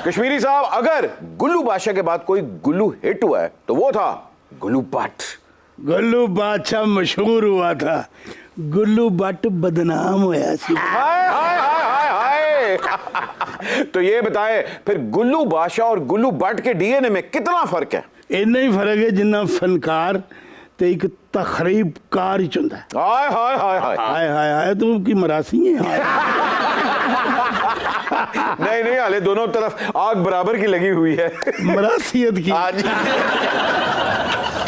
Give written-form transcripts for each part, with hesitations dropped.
कश्मीरी साहब, अगर गुल्लू बादशाह के बाद कोई गुल्लू हिट हुआ है तो वो था गुल्लू भट्ट। गुल्लू बादशाह मशहूर हुआ था, गुल्लू भट्ट बदनाम होया सी। हाय हाय हाय हाय हाय। तो ये बताए फिर गुल्लू बादशाह और गुल्लू भट्ट के डीएनए में कितना फर्क है? इन्ना ही फर्क है जिन्ना फनकार ते एक तखरीबकार ही हुंदा है। हाय हाय हाय हाय। हाय हाय हाय, तुम की मरासी है? नहीं नहीं, हाले दोनों तरफ आग बराबर की लगी हुई है। मरासियत की। आज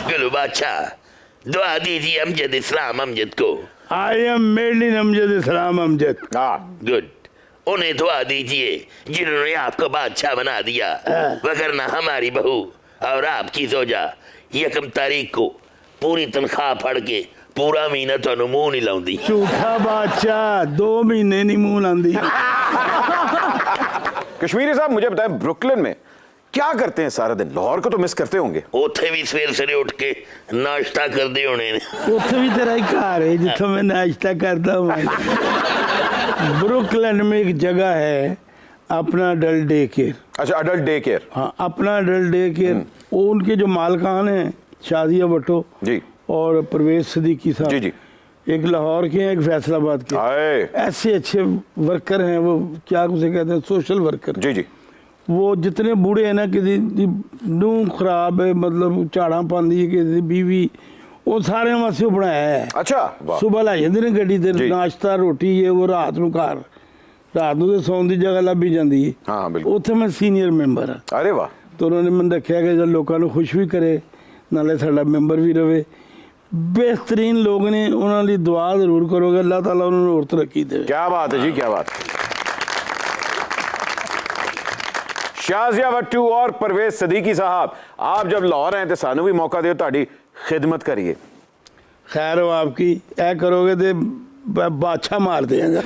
गुल्लू बादशाह, दुआ दीजिए अमजद इस्लाम अमजद को। I am made in Amjad Islam Amjad. Good, उन्हें दुआ दीजिए जिन्होंने आपको बादशाह बना दिया, वगरना हमारी बहू और आपकी जोजा यकम तारीख को पूरी तनख्वाह फड़ के पूरा महीना तो मुंह नहीं लाउंदी। झूठा बादशाह 2 महीने नहीं मुंह लांदी। कश्मीरी साहब, मुझे बताएं ब्रुकलिन में क्या करते हैं सारा दिन? लाहौर को तो मिस करते होंगे। उथे भी सवेरे सवेरे उठ के नाश्ता करते होने ने। उत्थे भी तेरा ही घर है जिथों मैं नाश्ता करता हूँ। ब्रुकलिन में एक जगह है अपना अडल्ट डे केयर। अच्छा, अडल्ट डे केयर। हाँ, अपना अडल्ट डे केयर। वो उनके जो मालकान हैं शादिया भट्टो जी और परवेज सदीकी साहब, जी जी। एक लाहौर के हैं, एक फैसलाबाद के। हाय। ऐसे अच्छे वर्कर हैं वो, क्या उसे कहते हैं, सोशल वर्कर। जी जी। वो जितने बूढ़े हैं ना, किसी नूह खराब है, मतलब झाड़ा पाती है, किसी बीवी, वो सारे वास्ते बनाया है। अच्छा, वाह। सुबह ला जाते हैं गड्डी ते, जी। नाश्ता रोटी ये वो, रात ਨੂੰ घर रात ਨੂੰ तो सौन की जगह लभी जाती है। हाँ, बिल्कुल। उत्थे मैं सीनियर मैंबर हाँ, अरे वाह। तो उन्होंने मैंने रखा कि जब लोगों को खुश भी करे नाले साडा मैंबर भी रहे। बेहतरीन लोग ने, उन्होंने दुआ जरूर करोगे, अल्लाह ताला उन्होंने और तरक्की दे। क्या बात है जी, क्या बात। शाजिया भट्टू और परवेज सदीकी साहब, आप जब लाहौर आए तो सानू भी मौका दियो, ताड़ी खिदमत करिए। खैर हो आपकी, ऐ करोगे तो बादशाह मार देंगे।